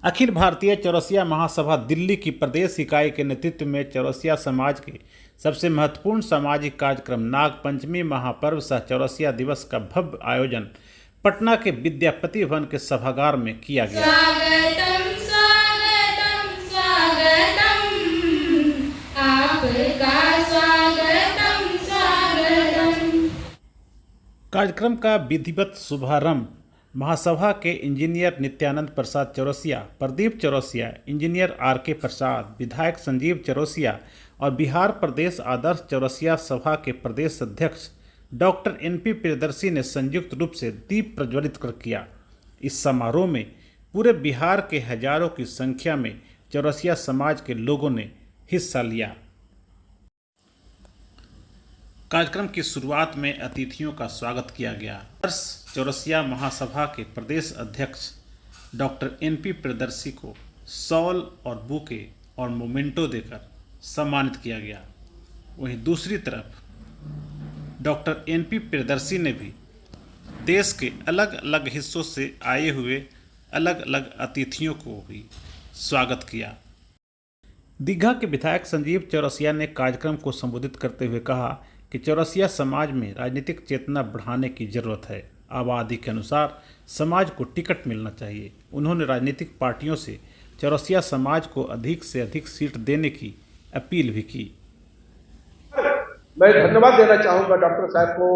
अखिल भारतीय चौरसिया महासभा दिल्ली की प्रदेश इकाई के नेतृत्व में चौरसिया समाज के सबसे महत्वपूर्ण सामाजिक कार्यक्रम नाग पंचमी महापर्व सह चौरसिया दिवस का भव्य आयोजन पटना के विद्यापति भवन के सभागार में किया गया। स्वागतम स्वागतम स्वागतम आपका स्वागतम स्वागतम। कार्यक्रम का विधिवत शुभारंभ महासभा के इंजीनियर नित्यानंद प्रसाद चौरसिया, प्रदीप चौरसिया, इंजीनियर आर.के. प्रसाद, विधायक संजीव चौरसिया और बिहार प्रदेश आदर्श चौरसिया सभा के प्रदेश अध्यक्ष डॉक्टर N.P. प्रियदर्शी ने संयुक्त रूप से दीप प्रज्वलित कर किया। इस समारोह में पूरे बिहार के हजारों की संख्या में चौरसिया समाज के लोगों ने हिस्सा लिया। कार्यक्रम की शुरुआत में अतिथियों का स्वागत किया गया। आदर्श चौरसिया महासभा के प्रदेश अध्यक्ष डॉक्टर N.P. प्रियदर्शी को शॉल और बुके और मोमेंटो देकर सम्मानित किया गया। वहीं दूसरी तरफ डॉक्टर N.P. प्रियदर्शी ने भी देश के अलग अलग हिस्सों से आए हुए अलग अलग अतिथियों को भी स्वागत किया। दीघा के विधायक संजीव चौरसिया ने कार्यक्रम को संबोधित करते हुए कहा कि चौरसिया समाज में राजनीतिक चेतना बढ़ाने की जरूरत है। आबादी के अनुसार समाज को टिकट मिलना चाहिए। उन्होंने राजनीतिक पार्टियों से चौरसिया समाज को अधिक से अधिक सीट देने की अपील भी की। मैं धन्यवाद देना चाहूंगा डॉक्टर साहब को,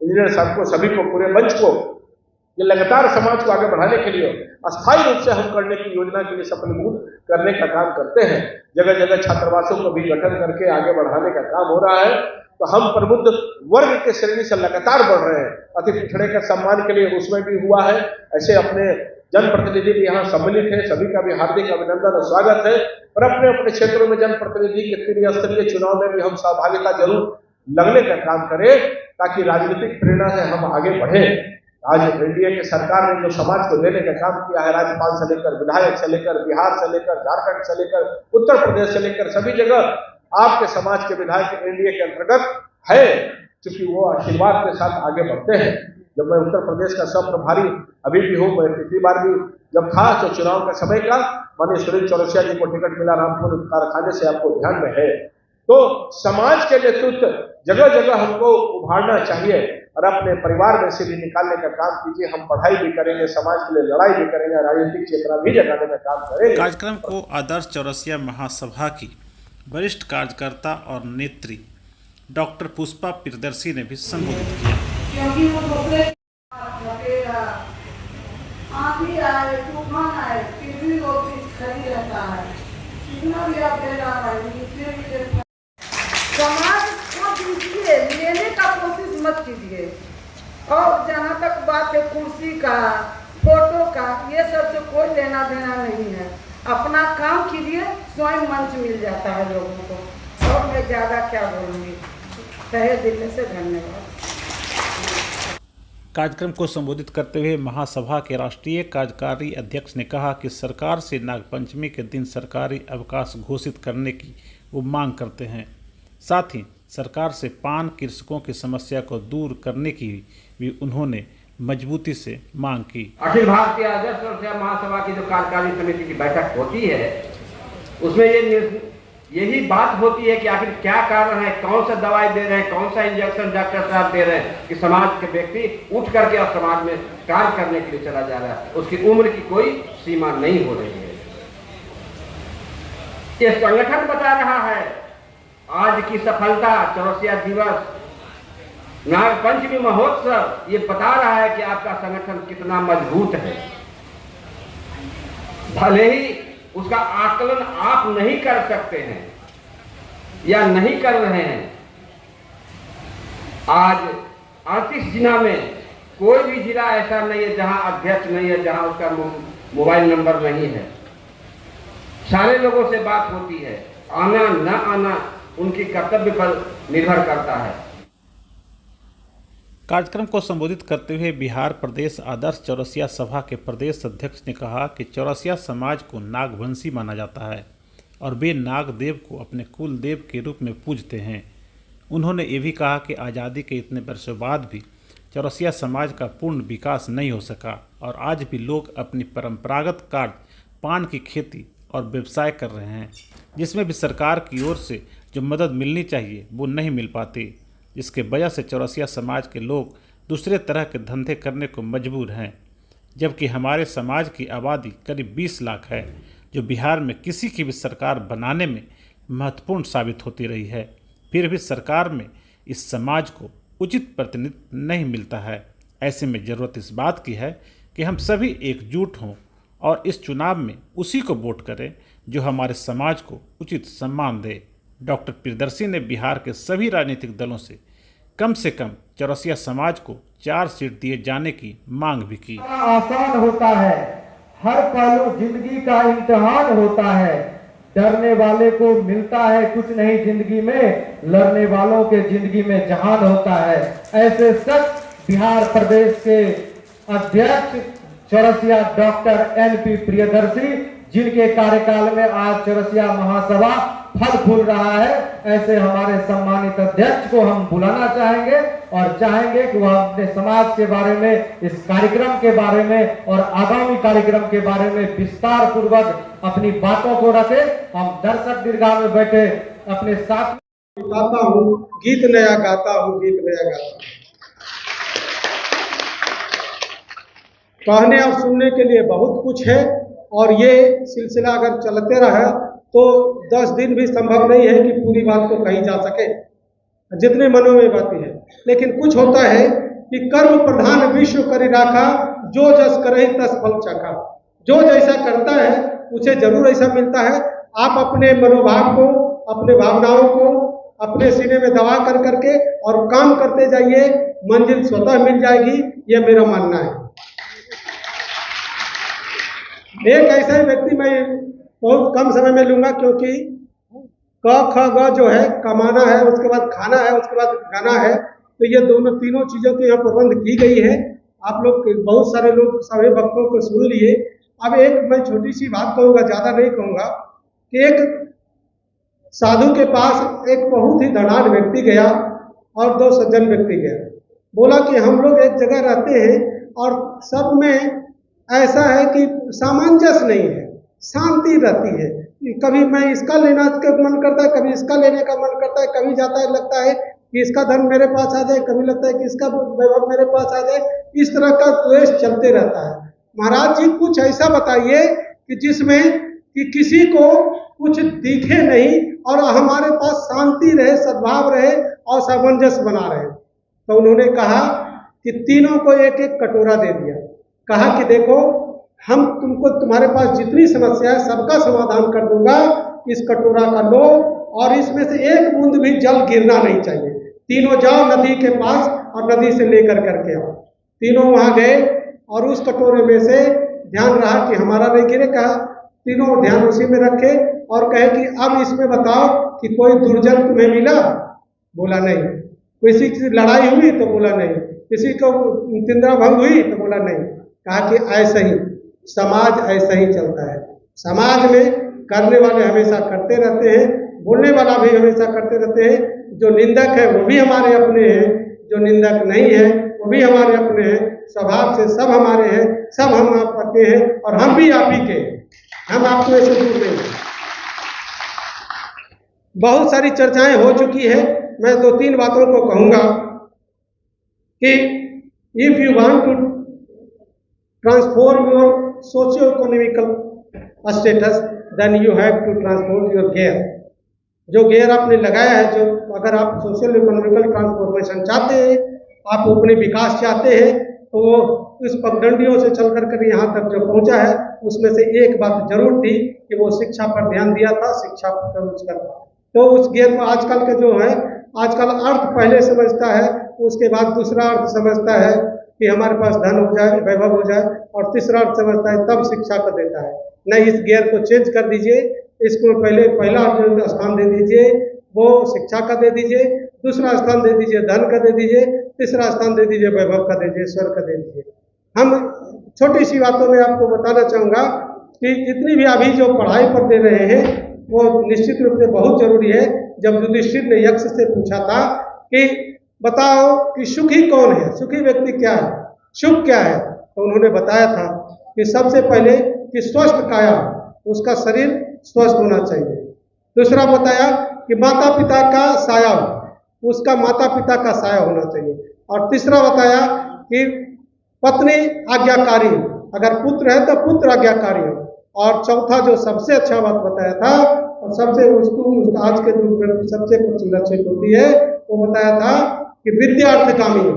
इंजीनियर साहब को, सभी को, पूरे मंच को, ये लगातार समाज को आगे बढ़ाने के लिए अस्थायी रूप से हम करने की योजना के लिए सफलीभूत करने का काम करते हैं। जगह जगह छात्रावासों को भी गठन करके आगे बढ़ाने का काम हो रहा है। तो हम प्रबुद्ध वर्ग के श्रेणी से लगातार बढ़ रहे हैं। अति पिछड़े का सम्मान के लिए उसमें भी हुआ है। ऐसे अपने जनप्रतिनिधि भी यहाँ सम्मिलित है, सभी का भी हार्दिक अभिनंदन और स्वागत है। और अपने अपने क्षेत्रों में जनप्रतिनिधि के त्रिस्तरीय चुनाव में भी हम सहभागिता जरूर लगने का काम करें, ताकि राजनीतिक प्रेरणा से हम आगे बढ़े। आज एनडीए की सरकार ने जो समाज को देने का काम किया है, राज्यपाल से लेकर विधायक से लेकर बिहार से लेकर झारखंड से लेकर उत्तर प्रदेश से लेकर सभी जगह आपके समाज के विधायक एनडीए के अंतर्गत है, क्योंकि वो आशीर्वाद के साथ आगे बढ़ते हैं। जब मैं उत्तर प्रदेश का सब प्रभारी अभी भी हूँ, मैं पिछली बार भी जब था तो चुनाव का समय का माननीय सुनील चौरसिया जी को टिकट मिला रामपुर कारखाने से, आपको ध्यान में है। तो समाज के नेतृत्व जगह जगह हमको उभारना चाहिए और अपने परिवार में से भी निकालने का काम कीजिए। हम पढ़ाई भी करेंगे, समाज के लिए लड़ाई भी करेंगे, राजनीतिक चेतना भी जगाने का काम करेंगे। कार्यक्रम को आदर्श चौरसिया महासभा की वरिष्ठ कार्यकर्ता और नेत्री डॉक्टर पुष्पा प्रियदर्शी ने भी संबोधित किया। क्योंकि वो दूसरे आंधी आए, तूफान आए, फिर भी वो चीज खड़ी रहता है। कितना भी आप दे रहा है, नीचे भी समाज को दीजिए, लेने का कोशिश मत कीजिए। और जहाँ तक बात है कुर्सी का, फोटो का, ये सब से कोई लेना देना नहीं है। अपना काम कीजिए, स्वयं मंच मिल जाता है लोगों को। और मैं ज़्यादा क्या बोलूँगी, तहे दिल से धन्यवाद। कार्यक्रम को संबोधित करते हुए महासभा के राष्ट्रीय कार्यकारी अध्यक्ष ने कहा कि सरकार से नागपंचमी के दिन सरकारी अवकाश घोषित करने की वो मांग करते हैं। साथ ही सरकार से पान कृषकों की समस्या को दूर करने की भी उन्होंने मजबूती से मांग की। अखिल भारतीय आदर्श चौरसिया महासभा की जो कार्यकारी समिति की बैठक होती है, उसमें यही बात होती है कि आखिर क्या कारण है, कौन सा दवाई दे रहे हैं, कौन सा इंजेक्शन डॉक्टर साहब दे रहे हैं कि समाज के व्यक्ति उठ करके और समाज में कार्य करने के लिए चला जा रहा है। उसकी उम्र की कोई सीमा नहीं हो रही है। ये संगठन बता रहा है आज की सफलता, चौरसिया दिवस, नाग पंचमी महोत्सव, ये बता रहा है कि आपका संगठन कितना मजबूत है। भले ही उसका आकलन आप नहीं कर सकते हैं या नहीं कर रहे हैं। आज 38 जिला में कोई भी जिला ऐसा नहीं है जहां अध्यक्ष नहीं है, जहां उसका मोबाइल नंबर नहीं है। सारे लोगों से बात होती है, आना न आना उनकी कर्तव्य पर निर्भर करता है। कार्यक्रम को संबोधित करते हुए बिहार प्रदेश आदर्श चौरसिया सभा के प्रदेश अध्यक्ष ने कहा कि चौरसिया समाज को नागवंशी माना जाता है और वे नागदेव को अपने कुल देव के रूप में पूजते हैं। उन्होंने ये भी कहा कि आज़ादी के इतने वर्षों बाद भी चौरसिया समाज का पूर्ण विकास नहीं हो सका और आज भी लोग अपनी परंपरागत कार्य पान की खेती और व्यवसाय कर रहे हैं, जिसमें भी सरकार की ओर से जो मदद मिलनी चाहिए वो नहीं मिल पाती, जिसके वजह से चौरसिया समाज के लोग दूसरे तरह के धंधे करने को मजबूर हैं। जबकि हमारे समाज की आबादी करीब 20 लाख है, जो बिहार में किसी की भी सरकार बनाने में महत्वपूर्ण साबित होती रही है। फिर भी सरकार में इस समाज को उचित प्रतिनिधित्व नहीं मिलता है। ऐसे में ज़रूरत इस बात की है कि हम सभी एकजुट हों और इस चुनाव में उसी को वोट करें जो हमारे समाज को उचित सम्मान दे। डॉक्टर प्रियदर्शी ने बिहार के सभी राजनीतिक दलों से कम चौरसिया समाज को 4 सीट दिए जाने की मांग भी की। आसान होता है, हर पहलू जिंदगी का इम्तिहान होता है। डरने वाले को मिलता है कुछ नहीं जिंदगी में, लड़ने वालों के जिंदगी में जहान होता है। ऐसे सच बिहार प्रदेश के अध्यक्ष चौरसिया डॉक्टर एनपी प्रियदर्शी, जिनके कार्यकाल में आज चौरसिया महासभा फल फूल रहा है, ऐसे हमारे सम्मानित अध्यक्ष को हम बुलाना चाहेंगे और चाहेंगे कि वह अपने समाज के बारे में, इस कार्यक्रम के बारे में और आगामी कार्यक्रम के बारे में विस्तार पूर्वक अपनी बातों को रखे। हम दर्शक दीर्घा में बैठे अपने साथ गाता हूँ गीत नया गाता हूँ, गीत नया गाता हूँ। कहने और सुनने के लिए बहुत कुछ है और ये सिलसिला अगर चलते रहा तो 10 दिन भी संभव नहीं है कि पूरी बात को कही जा सके, जितने मनों में बातें हैं। लेकिन कुछ होता है कि कर्म प्रधान विश्व करि राखा, जो जस करे तस फल चाखा। जो जैसा करता है उसे जरूर ऐसा मिलता है। आप अपने मनोभाव को, अपने भावनाओं को अपने सीने में दबा कर करके और काम करते जाइए, मंजिल स्वतः मिल जाएगी, यह मेरा मानना है। एक ऐसा ही व्यक्ति मैं बहुत कम समय में लूंगा, क्योंकि क ख ग जो है कमाना है, उसके बाद खाना है, उसके बाद गाना है, तो ये तीनों चीज़ों के यहाँ प्रबंध की गई है। आप लोग बहुत सारे लोग सभी वक्तों को सुन लिए। अब एक मैं छोटी सी बात कहूँगा, ज़्यादा नहीं कहूँगा, कि एक साधु के पास एक बहुत ही धनाढ्य व्यक्ति गया और 2 सज्जन व्यक्ति गया। बोला कि हम लोग एक जगह रहते हैं और सब में ऐसा है कि सामंजस्य नहीं है, शांति रहती है। कभी मैं इसका लेना का मन करता है, कभी इसका लेने का मन करता है, कभी जाता है लगता है कि इसका धन मेरे पास आ जाए, कभी लगता है कि इसका वैभव मेरे पास आ जाए। इस तरह का द्वेष चलते रहता है। महाराज जी कुछ ऐसा बताइए कि जिसमें कि किसी को कुछ दिखे नहीं और हमारे पास शांति रहे, सद्भाव रहे और सामंजस्य बना रहे। तो उन्होंने कहा कि तीनों को एक एक कटोरा दे दिया। कहा कि देखो, हम तुमको तुम्हारे पास जितनी समस्या है सबका समाधान कर दूंगा, इस कटोरा का लो और इसमें से एक बूंद भी जल गिरना नहीं चाहिए। तीनों जाओ नदी के पास और नदी से लेकर करके आओ। तीनों वहां गए और उस कटोरे में से ध्यान रहा कि हमारा नहीं गिरे। कहा तीनों ध्यान उसी में रखे और कहे कि अब इसमें बताओ कि कोई दुर्जन तुम्हें मिला? बोला नहीं। किसी की लड़ाई हुई? तो बोला नहीं। किसी को तिंद्रा भंग हुई? तो बोला नहीं। कहा कि ऐसा ही समाज ऐसा ही चलता है। समाज में करने वाले हमेशा करते रहते हैं, बोलने वाला भी हमेशा करते रहते हैं। जो निंदक है वो भी हमारे अपने हैं, जो निंदक नहीं है वो भी हमारे अपने हैं। स्वभाव से सब हमारे हैं, सब हम आपके हैं और हम भी आप ही के, हम आपको ऐसे दूर नहीं। बहुत सारी चर्चाएं हो चुकी है। मैं 2-3 बातों को कहूंगा कि if you want to transform your socio economical status then you have to transform your gear. जो गियर आपने लगाया है, जो अगर आप सोशल इकोनॉमिकल ट्रांसफॉर्मेशन चाहते हैं, आप अपने विकास चाहते हैं, तो वो इस पगडंडियों से चल कर यहाँ तक जो पहुँचा है, उसमें से एक बात जरूर थी कि वो शिक्षा पर ध्यान दिया था, शिक्षा पर। तो उस गियर को आजकल के जो है, आजकल अर्थ पहले समझता है, उसके बाद दूसरा अर्थ समझता है कि हमारे पास धन हो जाए, वैभव हो जाए, और तीसरा अर्थ समझता है तब शिक्षा को देता है। नहीं, इस गियर को चेंज कर दीजिए, इसको पहला स्थान दे दीजिए वो शिक्षा का दे दीजिए, दूसरा स्थान दे दीजिए धन का दे दीजिए, तीसरा स्थान दे दीजिए वैभव का दे दीजिए, स्वर का दे दीजिए। हम छोटी सी बातों में आपको बताना चाहूँगा कि जितनी भी अभी जो पढ़ाई पर दे रहे हैं वो निश्चित रूप से बहुत जरूरी है। जब युधिष्ठिर ने यक्ष से पूछा था कि बताओ कि सुखी कौन है, सुखी व्यक्ति क्या है, सुख क्या है, तो उन्होंने बताया था कि सबसे पहले कि स्वस्थ काया, उसका शरीर स्वस्थ होना चाहिए। दूसरा बताया कि माता पिता का साया, उसका माता पिता का साया होना चाहिए। और तीसरा बताया कि पत्नी आज्ञाकारी, अगर पुत्र है तो पुत्र आज्ञाकारी हो। और चौथा जो सबसे अच्छा बात बताया था और सबसे उसको आज के युग में सबसे लक्षित होती है, वो बताया था कि विद्या अर्थगामी हो।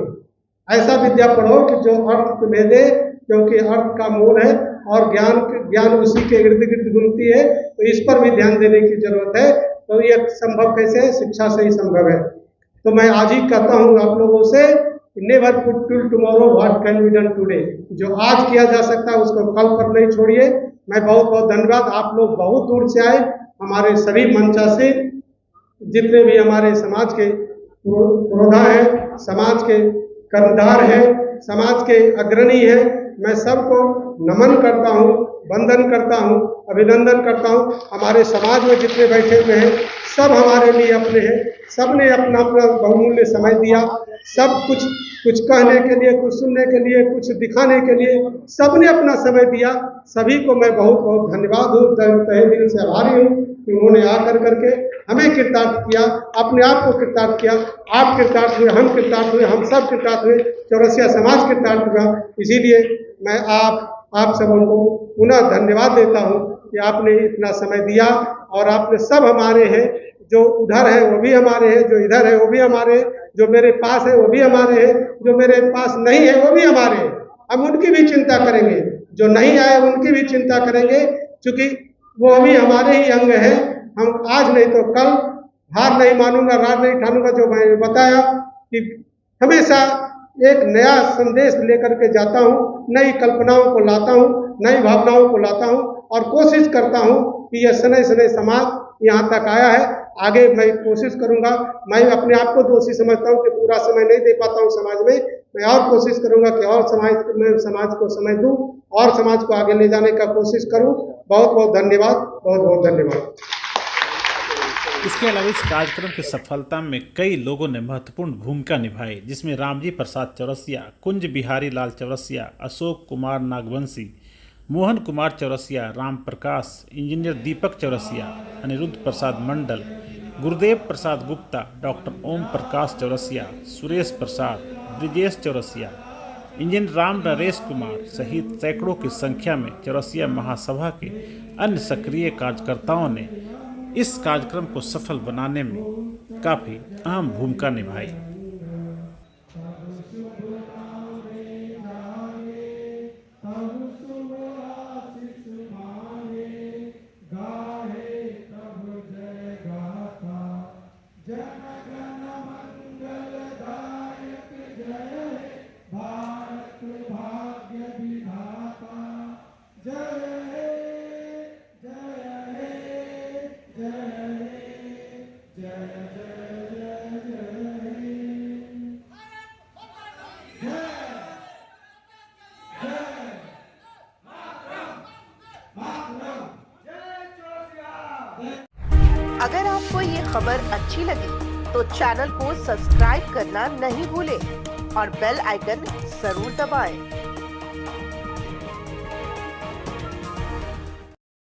ऐसा विद्या पढ़ो कि जो अर्थ तुम्हें दे, क्योंकि अर्थ का मूल है और ज्ञान उसी के इर्द गिर्द घूमती है। तो इस पर भी ध्यान देने की जरूरत है। तो ये संभव कैसे है? शिक्षा से ही संभव है। तो मैं आज ही कहता हूँ आप लोगों से, never put till tomorrow what can be done today. जो आज किया जा सकता है उसको कल पर नहीं छोड़िए। मैं बहुत बहुत धन्यवाद, आप लोग बहुत दूर से आए, हमारे सभी मंचासीन जितने भी हमारे समाज के पुरोधा हैं, समाज के कर्णधार हैं, समाज के अग्रणी हैं, मैं सबको नमन करता हूँ, वंदन करता हूँ, अभिनंदन करता हूँ। हमारे समाज में जितने बैठे हुए हैं सब हमारे लिए अपने हैं, सब ने अपना अपना बहुमूल्य समय दिया। सब कुछ कहने के लिए, कुछ सुनने के लिए, कुछ दिखाने के लिए सब ने अपना समय दिया। सभी को मैं बहुत बहुत धन्यवाद हूँ, तहे दिल से आभारी हूँ कि उन्होंने आकर करके हमें कृतार्थ किया, अपने आप को कृतार्थ किया। आप कृतार्थ हुए, हम कृतार्थ हुए, हम सब कृतार्थ हुए, चौरसिया समाज कृतार्थ हुआ। इसीलिए मैं आप सबों को पुनः धन्यवाद देता हूँ कि आपने इतना समय दिया और आपने सब हमारे हैं, जो उधर है वो भी हमारे हैं, जो इधर है वो भी हमारे हैं, जो मेरे पास है वो भी हमारे हैं, जो मेरे पास नहीं है वो भी हमारे हैं। हम उनकी भी चिंता करेंगे, जो नहीं आए उनकी भी चिंता करेंगे, क्योंकि वो अभी हमारे ही अंग हैं। हम आज नहीं तो कल हार नहीं मानूंगा, रार नहीं ठानूंगा। जो मैंने बताया कि हमेशा एक नया संदेश लेकर के जाता हूँ, नई कल्पनाओं को लाता हूँ, नई भावनाओं को लाता हूँ और कोशिश करता हूँ कि यह सने सने समाज यहाँ तक आया है। आगे मैं कोशिश करूँगा। मैं अपने आप को दोषी समझता हूँ कि पूरा समय नहीं दे पाता हूँ समाज में। मैं और कोशिश करूँगा कि और समाज को समय दूँ और समाज को आगे ले जाने का कोशिश करूँ। बहुत बहुत धन्यवाद, बहुत बहुत धन्यवाद। इसके अलावा इस कार्यक्रम की सफलता में कई लोगों ने महत्वपूर्ण भूमिका निभाई, जिसमें रामजी प्रसाद चौरसिया, कुंज बिहारी लाल चौरसिया, अशोक कुमार नागवंशी, मोहन कुमार चौरसिया, राम प्रकाश, इंजीनियर दीपक चौरसिया, अनिरुद्ध प्रसाद मंडल, गुरुदेव प्रसाद गुप्ता, डॉक्टर ओम प्रकाश चौरसिया, सुरेश प्रसाद, ब्रिजेश चौरसिया, इंजीनियर राम नरेश कुमार सहित सैकड़ों की संख्या में चौरसिया महासभा के अन्य सक्रिय कार्यकर्ताओं ने इस कार्यक्रम को सफल बनाने में काफ़ी अहम भूमिका निभाई। अगर आपको ये खबर अच्छी लगी तो चैनल को सब्सक्राइब करना नहीं भूलें और बेल आइकन जरूर दबाएं।